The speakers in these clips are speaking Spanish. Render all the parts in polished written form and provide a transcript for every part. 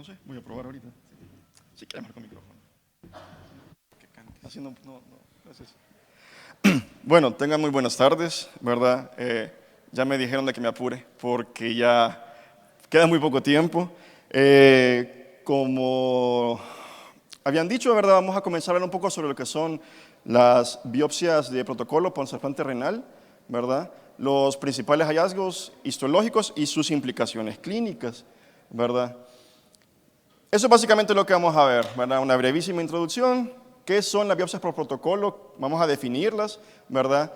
No sé, voy a probar ahorita. Si quieres marcar el micrófono. Que cantes. Así no, gracias. Bueno, tengan muy buenas tardes, ¿verdad? Ya me dijeron de que me apure porque ya queda muy poco tiempo. Como habían dicho, ¿verdad? Vamos a comenzar a hablar un poco sobre lo que son las biopsias de protocolo por trasplante renal, ¿verdad? Los principales hallazgos histológicos y sus implicaciones clínicas, ¿verdad? Eso es básicamente lo que vamos a ver, ¿verdad? Una brevísima introducción. ¿Qué son las biopsias por protocolo? Vamos a definirlas, ¿verdad?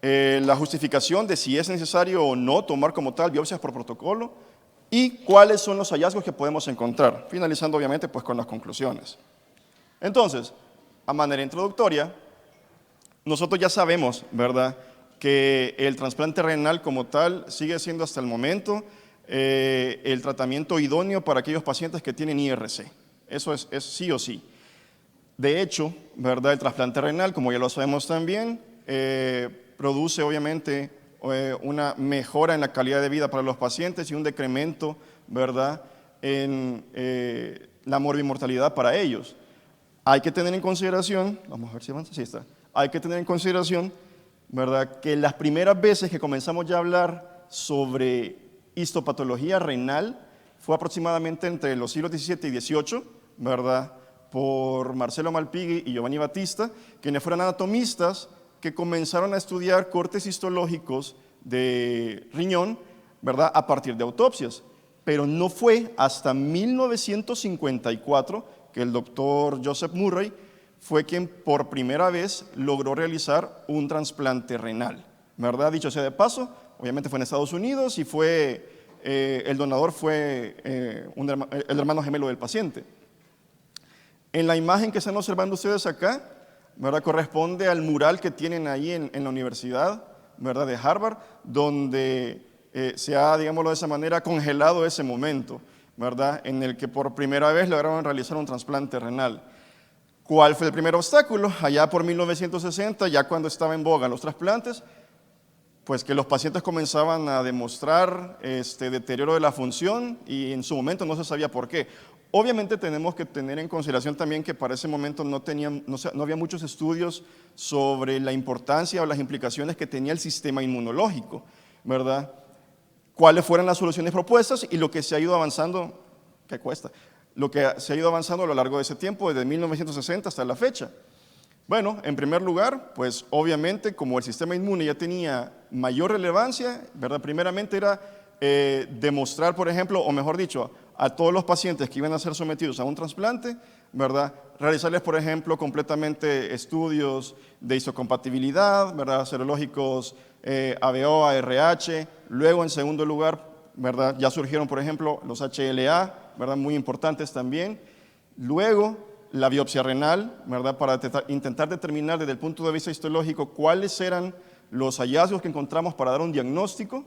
La justificación de si es necesario o no tomar como tal biopsias por protocolo y cuáles son los hallazgos que podemos encontrar, finalizando obviamente pues con las conclusiones. Entonces, a manera introductoria, nosotros ya sabemos, ¿verdad?, que el trasplante renal como tal sigue siendo hasta el momento el tratamiento idóneo para aquellos pacientes que tienen IRC. Eso es sí o sí. De hecho, ¿verdad?, el trasplante renal, como ya lo sabemos también, produce obviamente una mejora en la calidad de vida para los pacientes y un decremento, ¿verdad?, en la morbimortalidad para ellos. Hay que tener en consideración, vamos a ver si avanza, sí está, hay que tener en consideración, ¿verdad?, que las primeras veces que comenzamos ya a hablar sobre histopatología renal fue aproximadamente entre los siglos XVII y XVIII, ¿verdad?, por Marcelo Malpighi y Giovanni Battista, quienes fueron anatomistas que comenzaron a estudiar cortes histológicos de riñón, ¿verdad?, a partir de autopsias. Pero no fue hasta 1954 que el doctor Joseph Murray fue quien por primera vez logró realizar un trasplante renal, ¿verdad? Dicho sea de paso, obviamente fue en Estados Unidos y el donador fue el hermano gemelo del paciente. En la imagen que están observando ustedes acá, ¿verdad?, corresponde al mural que tienen ahí en la universidad, ¿verdad?, de Harvard, donde se ha, digámoslo de esa manera, congelado ese momento, ¿verdad?, en el que por primera vez lograron realizar un trasplante renal. ¿Cuál fue el primer obstáculo? Allá por 1960, ya cuando estaba en boga los trasplantes, pues que los pacientes comenzaban a demostrar deterioro de la función y en su momento no se sabía por qué. Obviamente tenemos que tener en consideración también que para ese momento no había muchos estudios sobre la importancia o las implicaciones que tenía el sistema inmunológico, ¿verdad? Cuáles fueron las soluciones propuestas y lo que se ha ido avanzando, ¿qué cuesta? Lo que se ha ido avanzando a lo largo de ese tiempo, desde 1960 hasta la fecha. Bueno, en primer lugar, pues obviamente como el sistema inmune ya tenía mayor relevancia, ¿verdad? Primeramente era demostrar, por ejemplo, o mejor dicho, a todos los pacientes que iban a ser sometidos a un trasplante, ¿verdad?, realizarles, por ejemplo, completamente estudios de histocompatibilidad, ¿verdad?, serológicos ABO, ARH. Luego, en segundo lugar, ¿verdad?, ya surgieron, por ejemplo, los HLA, ¿verdad?, muy importantes también. Luego, la biopsia renal, ¿verdad?, para intentar determinar desde el punto de vista histológico cuáles eran los hallazgos que encontramos para dar un diagnóstico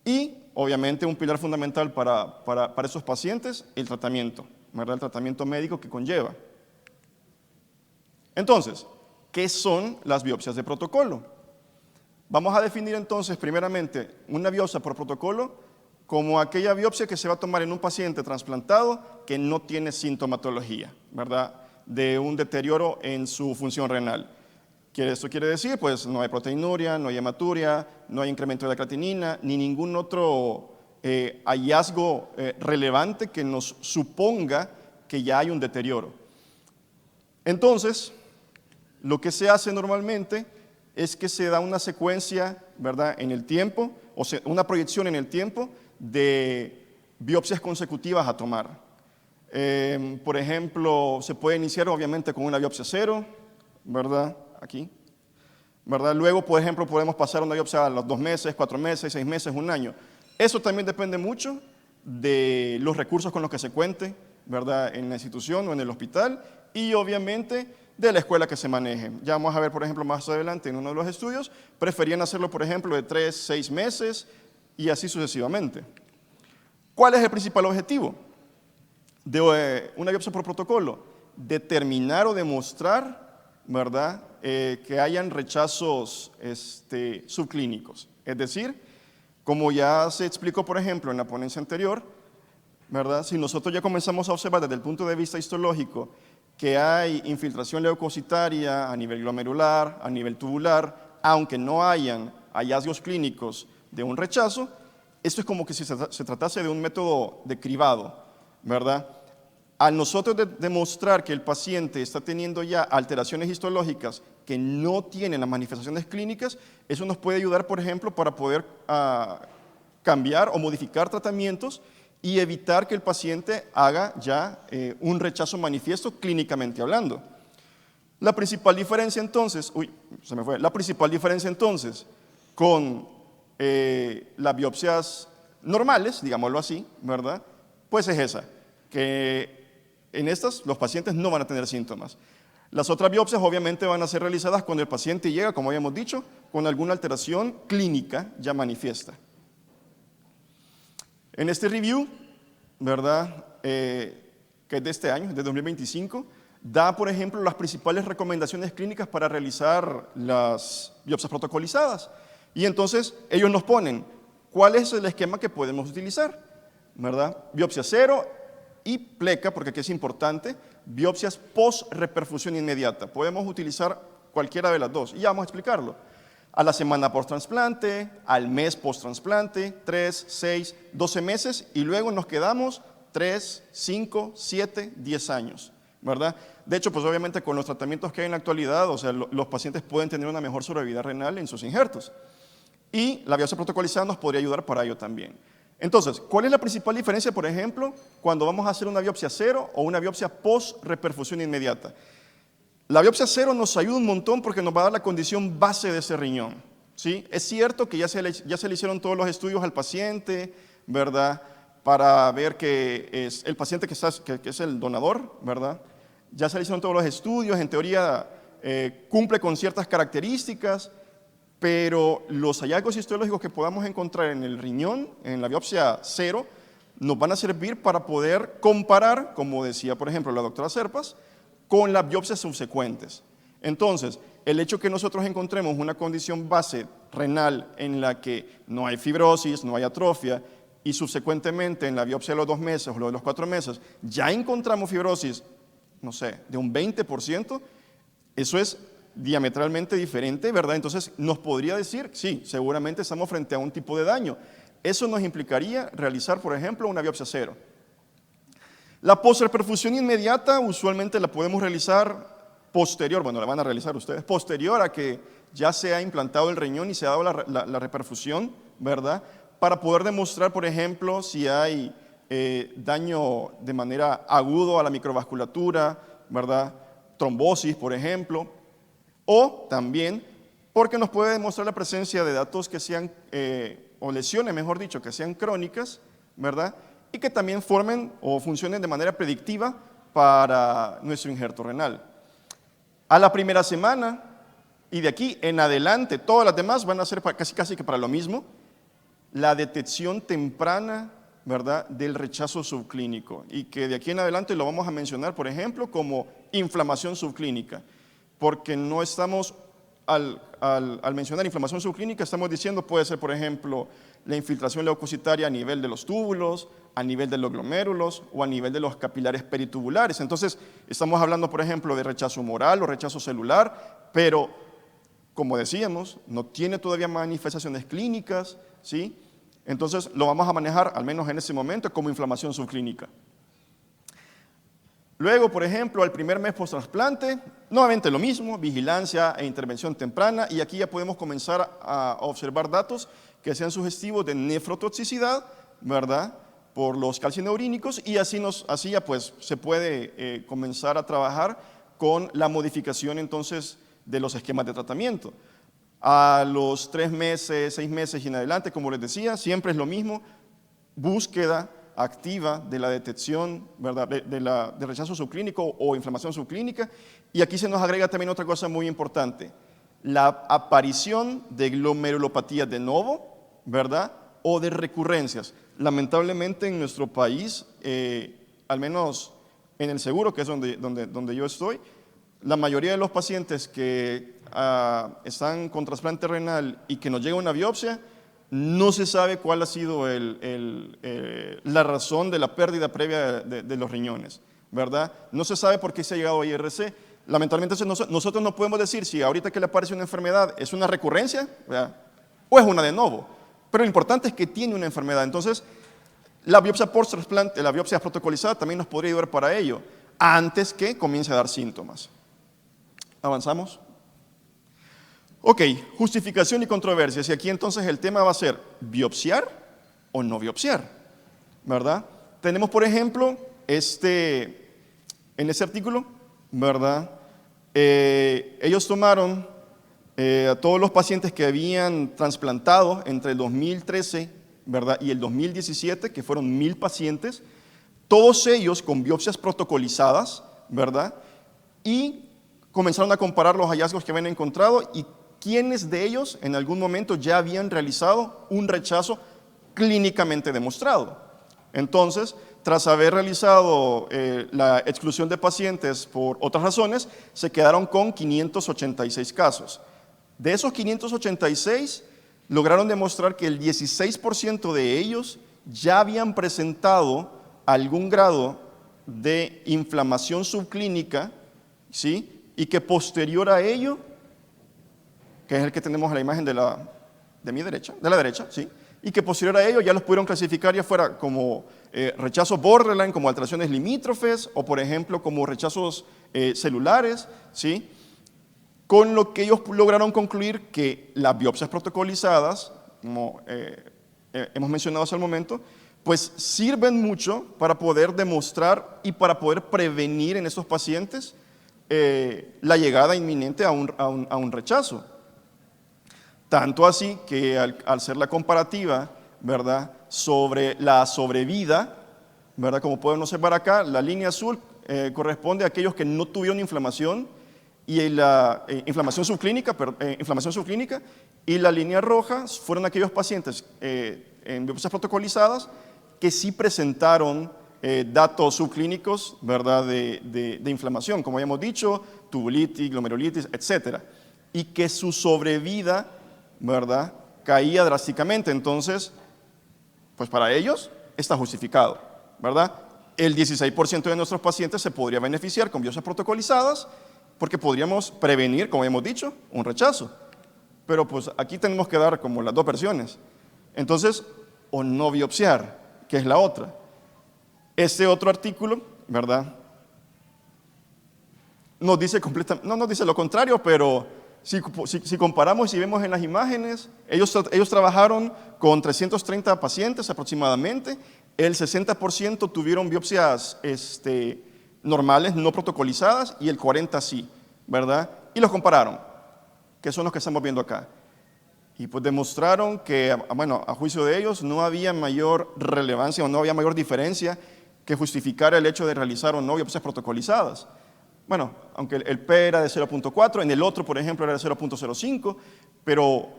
y, obviamente, un pilar fundamental para esos pacientes, el tratamiento, ¿verdad?, el tratamiento médico que conlleva. Entonces, ¿qué son las biopsias de protocolo? Vamos a definir entonces, primeramente, una biopsia por protocolo como aquella biopsia que se va a tomar en un paciente trasplantado que no tiene sintomatología, ¿verdad?, de un deterioro en su función renal. Esto quiere decir, pues, no hay proteinuria, no hay hematuria, no hay incremento de la creatinina, ni ningún otro hallazgo relevante que nos suponga que ya hay un deterioro. Entonces, lo que se hace normalmente es que se da una secuencia, ¿verdad?, en el tiempo, o sea, una proyección en el tiempo de biopsias consecutivas a tomar. Por ejemplo, se puede iniciar obviamente con una biopsia cero, ¿verdad?, aquí, ¿verdad? Luego, por ejemplo, podemos pasar una biopsia a los 2 meses, 4 meses, 6 meses, 1 año. Eso también depende mucho de los recursos con los que se cuente, ¿verdad?, en la institución o en el hospital y obviamente de la escuela que se maneje. Ya vamos a ver, por ejemplo, más adelante en uno de los estudios, preferían hacerlo, por ejemplo, de 3, 6 meses y así sucesivamente. ¿Cuál es el principal objetivo de una biopsia por protocolo? Determinar o demostrar, ¿verdad?, que hayan rechazos subclínicos. Es decir, como ya se explicó, por ejemplo, en la ponencia anterior, ¿verdad? Si nosotros ya comenzamos a observar desde el punto de vista histológico que hay infiltración leucocitaria a nivel glomerular, a nivel tubular, aunque no hayan hallazgos clínicos de un rechazo, esto es como que si se tratase de un método de cribado, ¿verdad? Al nosotros demostrar que el paciente está teniendo ya alteraciones histológicas que no tienen las manifestaciones clínicas, eso nos puede ayudar, por ejemplo, para poder cambiar o modificar tratamientos y evitar que el paciente haga ya un rechazo manifiesto clínicamente hablando. La principal diferencia entonces, la principal diferencia entonces con las biopsias normales, digámoslo así, ¿verdad? Pues es esa, que en estas los pacientes no van a tener síntomas. Las otras biopsias obviamente van a ser realizadas cuando el paciente llega, como habíamos dicho, con alguna alteración clínica ya manifiesta. En este review, ¿verdad? Que es de este año, de 2025, da, por ejemplo, las principales recomendaciones clínicas para realizar las biopsias protocolizadas. Y entonces ellos nos ponen cuál es el esquema que podemos utilizar, ¿verdad? Biopsia cero y pleca, porque aquí es importante, biopsias post-reperfusión inmediata. Podemos utilizar cualquiera de las dos y ya vamos a explicarlo. A la semana post-trasplante, al mes post-trasplante, 3, 6, 12 meses y luego nos quedamos 3, 5, 7, 10 años, ¿verdad? De hecho, pues obviamente con los tratamientos que hay en la actualidad, o sea, los pacientes pueden tener una mejor sobrevida renal en sus injertos. Y la biopsia protocolizada nos podría ayudar para ello también. Entonces, ¿cuál es la principal diferencia, por ejemplo, cuando vamos a hacer una biopsia cero o una biopsia post-reperfusión inmediata? La biopsia cero nos ayuda un montón porque nos va a dar la condición base de ese riñón, ¿sí? Es cierto que ya se le hicieron todos los estudios al paciente, ¿verdad? Para ver que es el paciente que es el donador, ¿verdad? Ya se le hicieron todos los estudios, en teoría cumple con ciertas características, pero los hallazgos histológicos que podamos encontrar en el riñón, en la biopsia cero, nos van a servir para poder comparar, como decía por ejemplo la doctora Serpas, con las biopsias subsecuentes. Entonces, el hecho que nosotros encontremos una condición base renal en la que no hay fibrosis, no hay atrofia, y subsecuentemente en la biopsia de los 2 meses o de los 4 meses ya encontramos fibrosis, no sé, de un 20%, eso es diametralmente diferente, ¿verdad? Entonces nos podría decir, sí, seguramente estamos frente a un tipo de daño. Eso nos implicaría realizar, por ejemplo, una biopsia cero. La postreperfusión inmediata usualmente la podemos realizar posterior, bueno, la van a realizar ustedes, posterior a que ya se ha implantado el riñón y se ha dado la reperfusión, ¿verdad? Para poder demostrar, por ejemplo, si hay daño de manera agudo a la microvasculatura, ¿verdad? Trombosis, por ejemplo, o también porque nos puede demostrar la presencia de datos que sean, o lesiones, mejor dicho, que sean crónicas, ¿verdad? Y que también formen o funcionen de manera predictiva para nuestro injerto renal. A la primera semana y de aquí en adelante, todas las demás van a ser casi que para lo mismo, la detección temprana, ¿verdad?, del rechazo subclínico, y que de aquí en adelante lo vamos a mencionar, por ejemplo, como inflamación subclínica, porque no estamos, al mencionar inflamación subclínica, estamos diciendo puede ser, por ejemplo, la infiltración leucocitaria a nivel de los túbulos, a nivel de los glomérulos o a nivel de los capilares peritubulares. Entonces, estamos hablando, por ejemplo, de rechazo humoral o rechazo celular, pero, como decíamos, no tiene todavía manifestaciones clínicas, ¿sí? Entonces, lo vamos a manejar, al menos en ese momento, como inflamación subclínica. Luego, por ejemplo, al primer mes post-trasplante, nuevamente lo mismo, vigilancia e intervención temprana, y aquí ya podemos comenzar a observar datos que sean sugestivos de nefrotoxicidad, ¿verdad?, por los calcineurínicos, y así ya pues se puede comenzar a trabajar con la modificación entonces de los esquemas de tratamiento. A los 3 meses, 6 meses y en adelante, como les decía, siempre es lo mismo, búsqueda activa de la detección, ¿verdad?, de rechazo subclínico o inflamación subclínica, y aquí se nos agrega también otra cosa muy importante, la aparición de glomerulopatías de novo, ¿verdad?, o de recurrencias. Lamentablemente en nuestro país, al menos en el seguro, que es donde yo estoy, la mayoría de los pacientes que están con trasplante renal y que nos llega una biopsia, No se sabe cuál ha sido la razón de la pérdida previa de los riñones, ¿verdad? No se sabe por qué se ha llegado a IRC. Lamentablemente nosotros no podemos decir si ahorita que le aparece una enfermedad es una recurrencia, ¿verdad?, o es una de novo. Pero lo importante es que tiene una enfermedad. Entonces, la biopsia post-trasplante, la biopsia protocolizada también nos podría ayudar para ello, antes que comience a dar síntomas. ¿Avanzamos? Ok, justificación y controversias. Y aquí entonces el tema va a ser biopsiar o no biopsiar, ¿verdad? Tenemos, por ejemplo, en ese artículo, ¿verdad? Ellos tomaron a todos los pacientes que habían trasplantado entre el 2013, ¿verdad?, y el 2017, que fueron 1000 pacientes, todos ellos con biopsias protocolizadas, ¿verdad? Y comenzaron a comparar los hallazgos que habían encontrado y quiénes de ellos en algún momento ya habían realizado un rechazo clínicamente demostrado. Entonces, tras haber realizado la exclusión de pacientes por otras razones, se quedaron con 586 casos. De esos 586, lograron demostrar que el 16% de ellos ya habían presentado algún grado de inflamación subclínica, ¿sí?, y que posterior a ello, que es el que tenemos en la imagen de la derecha, ¿sí?, y que posterior a ello ya los pudieron clasificar ya fuera como rechazos borderline, como alteraciones limítrofes, o por ejemplo como rechazos celulares, ¿sí?, con lo que ellos lograron concluir que las biopsias protocolizadas, como hemos mencionado hasta el momento, pues sirven mucho para poder demostrar y para poder prevenir en estos pacientes la llegada inminente a un rechazo. Tanto así que al hacer la comparativa, ¿verdad?, sobre la sobrevida, ¿verdad?, como pueden observar acá, la línea azul corresponde a aquellos que no tuvieron inflamación, y la inflamación subclínica, y la línea roja fueron aquellos pacientes en biopsias protocolizadas que sí presentaron datos subclínicos, ¿verdad?, de inflamación, como habíamos dicho, tubulitis, glomerulitis, etc. Y que su sobrevida, ¿verdad?, caía drásticamente. Entonces, pues para ellos está justificado, ¿verdad? El 16% de nuestros pacientes se podría beneficiar con biopsias protocolizadas porque podríamos prevenir, como hemos dicho, un rechazo. Pero pues aquí tenemos que dar como las dos versiones. Entonces, o no biopsiar, que es la otra. Este otro artículo, ¿verdad?, no nos dice lo contrario, pero si comparamos y vemos en las imágenes, ellos trabajaron con 330 pacientes aproximadamente, el 60% tuvieron biopsias normales, no protocolizadas, y el 40% sí, ¿verdad? Y los compararon, que son los que estamos viendo acá. Y pues demostraron que, bueno, a juicio de ellos, no había mayor relevancia o no había mayor diferencia que justificara el hecho de realizar o no biopsias protocolizadas. Bueno, aunque el P era de 0.4, en el otro, por ejemplo, era de 0.05, pero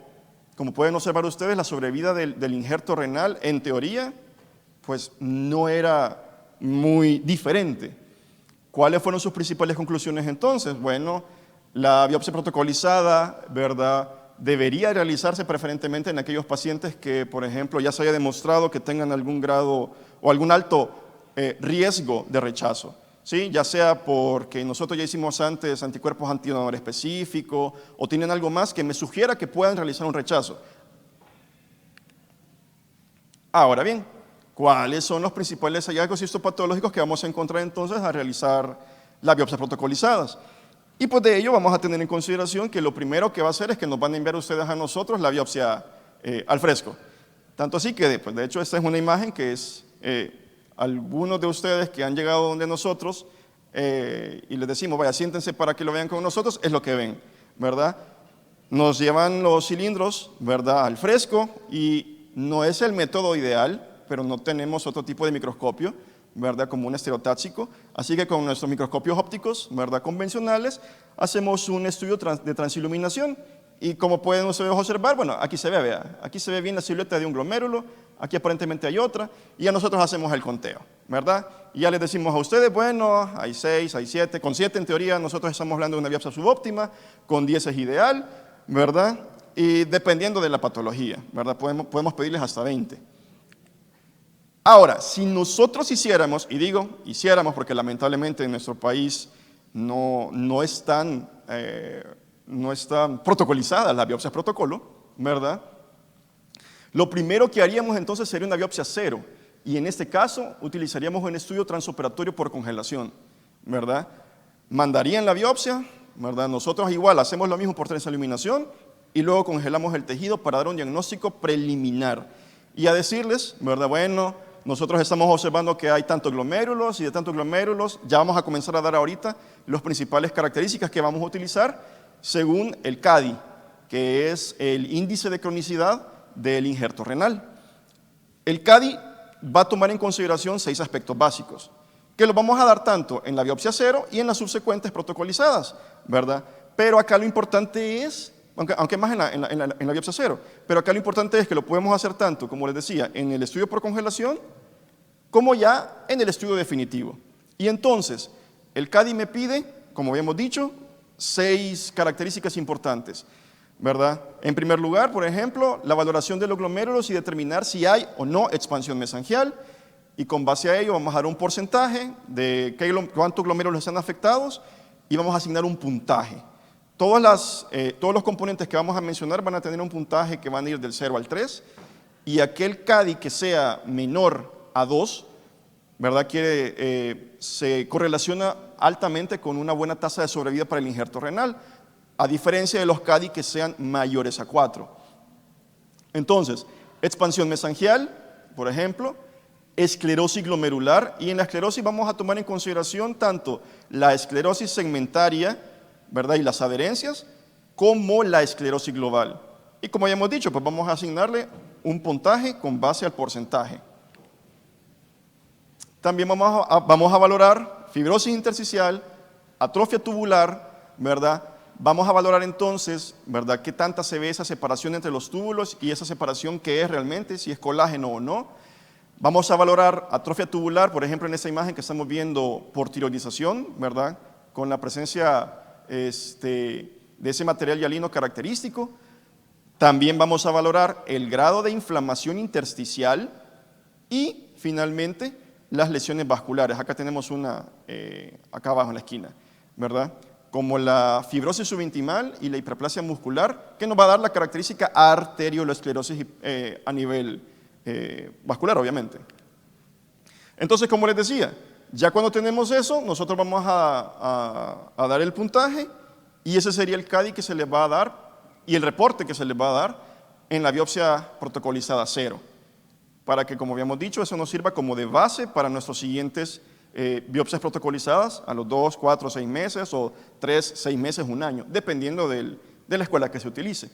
como pueden observar ustedes, la sobrevida del injerto renal, en teoría, pues no era muy diferente. ¿Cuáles fueron sus principales conclusiones entonces? Bueno, la biopsia protocolizada, ¿verdad?, debería realizarse preferentemente en aquellos pacientes que, por ejemplo, ya se haya demostrado que tengan algún grado o algún alto riesgo de rechazo, ¿sí? Ya sea porque nosotros ya hicimos antes anticuerpos antidonor específico o tienen algo más que me sugiera que puedan realizar un rechazo. Ahora bien, ¿cuáles son los principales hallazgos histopatológicos que vamos a encontrar entonces al realizar las biopsias protocolizadas? Y pues de ello vamos a tener en consideración que lo primero que va a hacer es que nos van a enviar ustedes a nosotros la biopsia al fresco. Tanto así que, pues, de hecho, esta es una imagen que es algunos de ustedes que han llegado donde nosotros y les decimos, vaya, siéntense para que lo vean con nosotros, es lo que ven, ¿verdad? Nos llevan los cilindros, ¿verdad?, al fresco y no es el método ideal, pero no tenemos otro tipo de microscopio, ¿verdad?, como un estereotáxico. Así que con nuestros microscopios ópticos, ¿verdad?, convencionales, hacemos un estudio de transiluminación. Y como pueden ustedes observar, bueno, aquí se ve, vea, aquí se ve bien la silueta de un glomérulo, aquí aparentemente hay otra, y ya nosotros hacemos el conteo, ¿verdad? Y ya les decimos a ustedes, bueno, hay 6, hay 7, con 7 en teoría nosotros estamos hablando de una biopsia subóptima, con 10 es ideal, ¿verdad? y dependiendo de la patología, ¿verdad? Podemos pedirles hasta 20. Ahora, si nosotros hiciéramos, y digo hiciéramos porque lamentablemente en nuestro país no están protocolizadas las biopsias protocolo, ¿verdad? Lo primero que haríamos entonces sería una biopsia cero, y en este caso utilizaríamos un estudio transoperatorio por congelación, ¿verdad? Mandarían la biopsia, ¿verdad? Nosotros igual hacemos lo mismo por transiluminación y luego congelamos el tejido para dar un diagnóstico preliminar y a decirles, ¿verdad? Bueno, nosotros estamos observando que hay tantos glomérulos y de tantos glomérulos ya vamos a comenzar a dar ahorita las principales características que vamos a utilizar según el CADI, que es el índice de cronicidad del injerto renal. El CADI va a tomar en consideración 6 aspectos básicos, que los vamos a dar tanto en la biopsia cero y en las subsecuentes protocolizadas, ¿verdad? Pero acá lo importante es, aunque más en la biopsia cero, pero acá lo importante es que lo podemos hacer tanto, como les decía, en el estudio por congelación, como ya en el estudio definitivo. Y entonces, el CADI me pide, como habíamos dicho, 6 características importantes, ¿verdad? En primer lugar, por ejemplo, la valoración de los glomérulos y determinar si hay o no expansión mesangial, y con base a ello vamos a dar un porcentaje de cuántos glomérulos están afectados y vamos a asignar un puntaje. Todos los componentes que vamos a mencionar van a tener un puntaje que van a ir del 0 al 3 y aquel CADI que sea menor a 2, ¿verdad? Se correlaciona altamente con una buena tasa de sobrevida para el injerto renal, a diferencia de los CADI que sean mayores a 4. Entonces, expansión mesangial, por ejemplo, esclerosis glomerular, y en la esclerosis vamos a tomar en consideración tanto la esclerosis segmentaria, ¿verdad? Y las adherencias, como la esclerosis global. Y como ya hemos dicho, pues vamos a asignarle un puntaje con base al porcentaje. También vamos a valorar fibrosis intersticial, atrofia tubular, ¿verdad? Vamos a valorar entonces, ¿verdad?, qué tanta se ve esa separación entre los túbulos y esa separación qué es realmente, si es colágeno o no. Vamos a valorar atrofia tubular, por ejemplo, en esta imagen que estamos viendo por tiroidización, ¿verdad?, con la presencia de ese material hialino característico. También vamos a valorar el grado de inflamación intersticial y, finalmente, las lesiones vasculares. Acá tenemos una, acá abajo en la esquina, ¿verdad?, como la fibrosis subintimal y la hiperplasia muscular, que nos va a dar la característica arteriolosclerosis a nivel vascular, obviamente. Entonces, como les decía, ya cuando tenemos eso, nosotros vamos a dar el puntaje y ese sería el CADI que se les va a dar y el reporte que se les va a dar en la biopsia protocolizada cero, para que, como habíamos dicho, eso nos sirva como de base para nuestros siguientes biopsias protocolizadas a los 2, 4, 6 meses o 3, 6 meses, un año, dependiendo de la escuela que se utilice.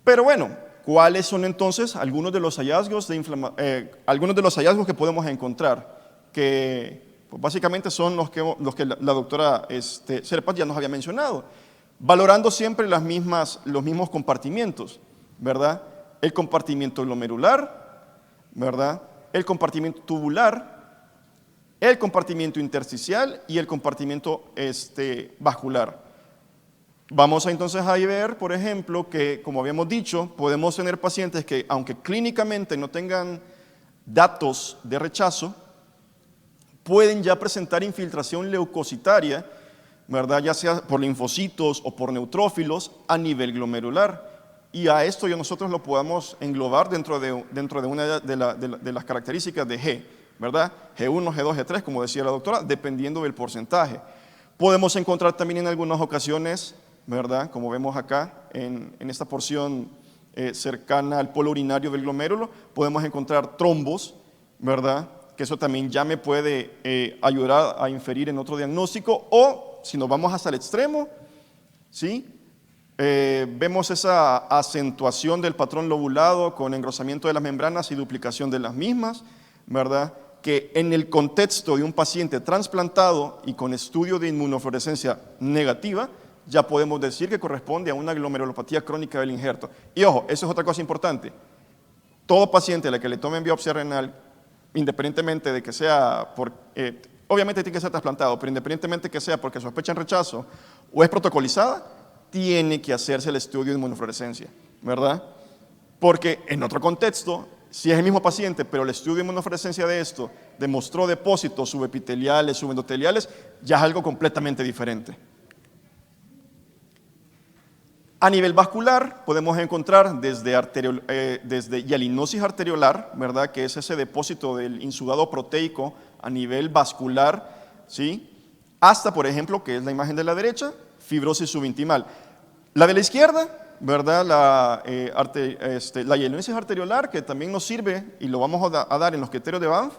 Pero bueno, ¿cuáles son entonces algunos de los hallazgos que podemos encontrar? Que pues, básicamente son los que la doctora Serpas ya nos había mencionado, valorando siempre los mismos compartimientos, ¿verdad? El compartimiento glomerular, ¿verdad? El compartimiento tubular, el compartimiento intersticial y el compartimiento vascular. Vamos entonces a ver, por ejemplo, que, como habíamos dicho, podemos tener pacientes que, aunque clínicamente no tengan datos de rechazo, pueden ya presentar infiltración leucocitaria, ¿verdad?, ya sea por linfocitos o por neutrófilos a nivel glomerular. Y a esto ya nosotros lo podemos englobar dentro de una de las características de G, ¿verdad? G1, G2, G3, como decía la doctora, dependiendo del porcentaje. Podemos encontrar también en algunas ocasiones, ¿verdad?, como vemos acá en esta porción cercana al polo urinario del glomérulo, podemos encontrar trombos, ¿verdad?, que eso también ya me puede ayudar a inferir en otro diagnóstico, o si nos vamos hasta el extremo, ¿sí?, vemos esa acentuación del patrón lobulado con engrosamiento de las membranas y duplicación de las mismas, ¿verdad?, que en el contexto de un paciente trasplantado y con estudio de inmunofluorescencia negativa, ya podemos decir que corresponde a una glomerulopatía crónica del injerto. Y ojo, eso es otra cosa importante. Todo paciente a la que le tomen biopsia renal, independientemente de que sea obviamente tiene que ser trasplantado, pero independientemente que sea porque sospechan rechazo o es protocolizada, tiene que hacerse el estudio de inmunofluorescencia, ¿verdad? Porque en otro contexto, si es el mismo paciente, pero el estudio de inmunofluorescencia de esto demostró depósitos subepiteliales, subendoteliales, ya es algo completamente diferente. A nivel vascular, podemos encontrar desde hialinosis arteriolar, ¿verdad? Que es ese depósito del insudado proteico a nivel vascular, ¿sí? Hasta, por ejemplo, que es la imagen de la derecha, fibrosis subintimal. La de la izquierda, ¿verdad? La hialinosis arteriolar, que también nos sirve y lo vamos a dar en los criterios de Banff,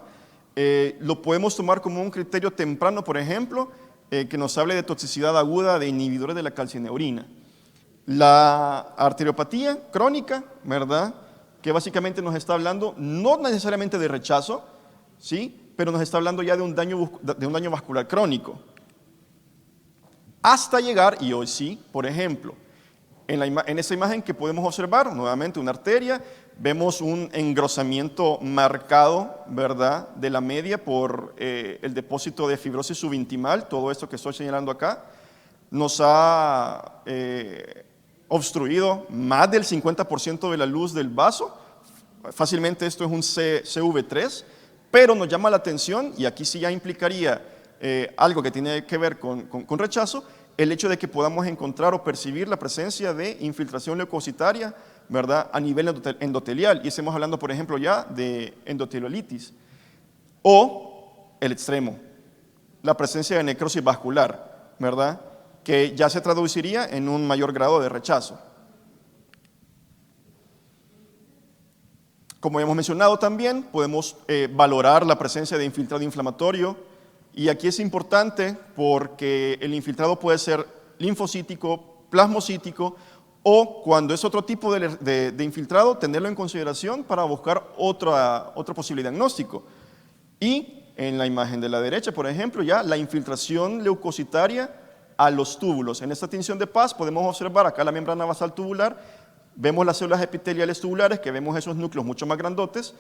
lo podemos tomar como un criterio temprano, por ejemplo, que nos hable de toxicidad aguda de inhibidores de la calcineurina. La arteriopatía crónica, ¿verdad? Que básicamente nos está hablando no necesariamente de rechazo, ¿sí? Pero nos está hablando ya de un daño vascular crónico. Hasta llegar, y hoy sí, por ejemplo, en esa imagen que podemos observar, nuevamente una arteria, vemos un engrosamiento marcado, ¿verdad? De la media por el depósito de fibrosis subintimal, todo esto que estoy señalando acá, nos ha obstruido más del 50% de la luz del vaso. Fácilmente esto es un CV3, pero nos llama la atención, y aquí sí ya implicaría algo que tiene que ver con rechazo, el hecho de que podamos encontrar o percibir la presencia de infiltración leucocitaria, ¿verdad? A nivel endotelial, y estamos hablando, por ejemplo, ya de endoteliolitis. O el extremo, la presencia de necrosis vascular, ¿verdad? Que ya se traduciría en un mayor grado de rechazo. Como hemos mencionado también, podemos valorar la presencia de infiltrado inflamatorio, y aquí es importante porque el infiltrado puede ser linfocítico, plasmocítico, o cuando es otro tipo de infiltrado, tenerlo en consideración para buscar otro posible diagnóstico. Y en la imagen de la derecha, por ejemplo, ya la infiltración leucocitaria a los túbulos. En esta tinción de Paz podemos observar acá la membrana basal tubular, vemos las células epiteliales tubulares, que vemos esos núcleos mucho más grandotes,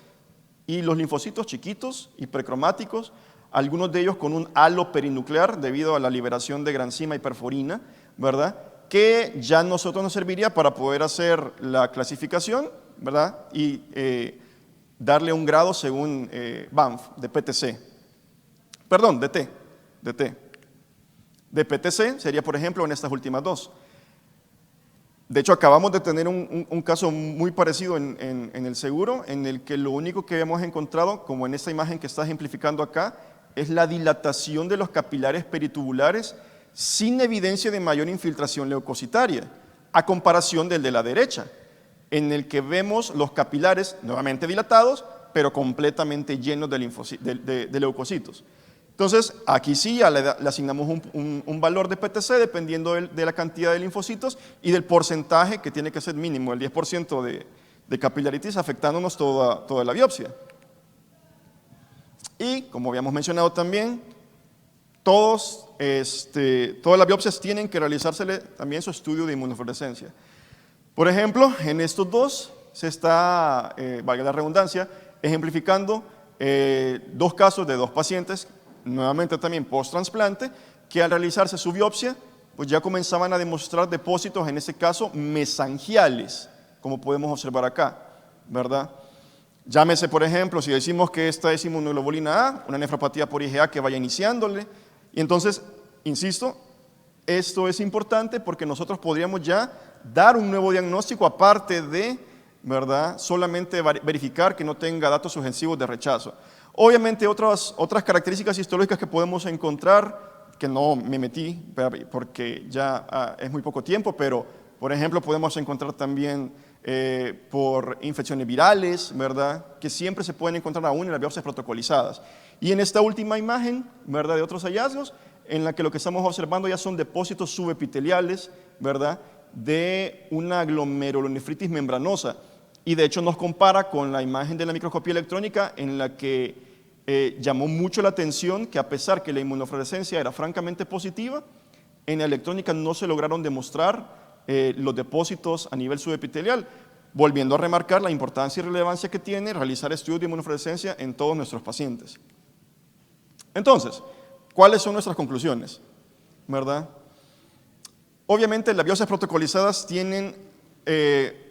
y los linfocitos chiquitos y precromáticos, algunos de ellos con un halo perinuclear debido a la liberación de granzima y perforina, ¿verdad? Que ya a nosotros nos serviría para poder hacer la clasificación, ¿verdad? Y darle un grado según Banff, de PTC. Perdón, de T. De PTC sería, por ejemplo, en estas últimas dos. De hecho, acabamos de tener un caso muy parecido en el seguro, en el que lo único que hemos encontrado, como en esta imagen que está ejemplificando acá, es la dilatación de los capilares peritubulares sin evidencia de mayor infiltración leucocitaria, a comparación del de la derecha, en el que vemos los capilares nuevamente dilatados, pero completamente llenos de leucocitos. Entonces, aquí sí ya le asignamos un valor de PTC dependiendo de la cantidad de linfocitos y del porcentaje que tiene que ser mínimo, el 10% de capilaritis afectándonos toda la biopsia. Y, como habíamos mencionado también, todas las biopsias tienen que realizársele también su estudio de inmunofluorescencia. Por ejemplo, en estos dos se está, valga la redundancia, ejemplificando dos casos de dos pacientes, nuevamente también post-trasplante, que al realizarse su biopsia, pues ya comenzaban a demostrar depósitos, en este caso mesangiales, como podemos observar acá, ¿verdad? Llámese, por ejemplo, si decimos que esta es inmunoglobulina A, una nefropatía por IgA que vaya iniciándole, y entonces, insisto, esto es importante porque nosotros podríamos ya dar un nuevo diagnóstico aparte de, ¿verdad?, solamente verificar que no tenga datos sugestivos de rechazo. Obviamente otras características histológicas que podemos encontrar, que no me metí porque ya es muy poco tiempo, pero por ejemplo podemos encontrar también por infecciones virales, ¿verdad?, que siempre se pueden encontrar aún en las biopsias protocolizadas. Y en esta última imagen, ¿verdad?, de otros hallazgos, en la que lo que estamos observando ya son depósitos subepiteliales, ¿verdad?, de una glomerulonefritis membranosa. Y de hecho nos compara con la imagen de la microscopía electrónica, en la que llamó mucho la atención que a pesar que la inmunofluorescencia era francamente positiva, en la electrónica no se lograron demostrar los depósitos a nivel subepitelial, volviendo a remarcar la importancia y relevancia que tiene realizar estudios de inmunofluorescencia en todos nuestros pacientes. Entonces, ¿cuáles son nuestras conclusiones? ¿Verdad? Obviamente las biopsias protocolizadas tienen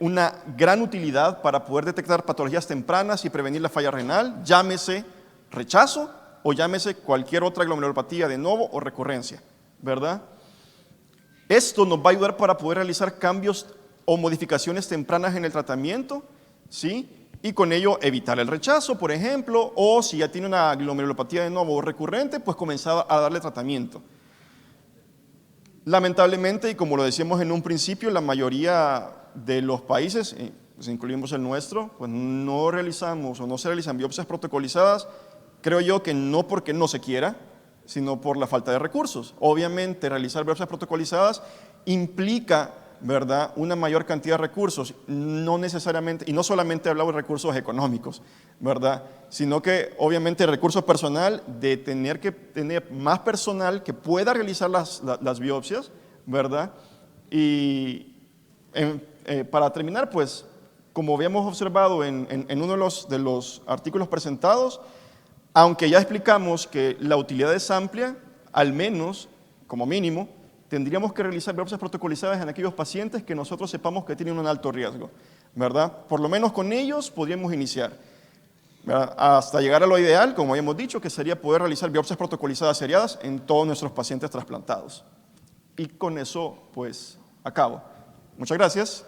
una gran utilidad para poder detectar patologías tempranas y prevenir la falla renal, llámese rechazo o llámese cualquier otra glomerulopatía de novo o recurrencia, ¿verdad? Esto nos va a ayudar para poder realizar cambios o modificaciones tempranas en el tratamiento, ¿sí? Y con ello evitar el rechazo, por ejemplo, o si ya tiene una glomerulopatía de novo o recurrente, pues comenzar a darle tratamiento. Lamentablemente, y como lo decíamos en un principio, la mayoría de los países, pues incluimos el nuestro, pues no realizamos o no se realizan biopsias protocolizadas, creo yo que no porque no se quiera, sino por la falta de recursos. Obviamente, realizar biopsias protocolizadas implica, ¿verdad?, una mayor cantidad de recursos, no necesariamente, y no solamente hablamos de recursos económicos, ¿verdad?, sino que obviamente recursos personal, de tener que tener más personal que pueda realizar las biopsias, ¿verdad? Y para terminar, pues, como habíamos observado en uno de los artículos presentados, aunque ya explicamos que la utilidad es amplia, al menos, como mínimo, tendríamos que realizar biopsias protocolizadas en aquellos pacientes que nosotros sepamos que tienen un alto riesgo, ¿verdad? Por lo menos con ellos podríamos iniciar, ¿verdad?, hasta llegar a lo ideal, como habíamos dicho, que sería poder realizar biopsias protocolizadas seriadas en todos nuestros pacientes trasplantados. Y con eso, pues, acabo. Muchas gracias.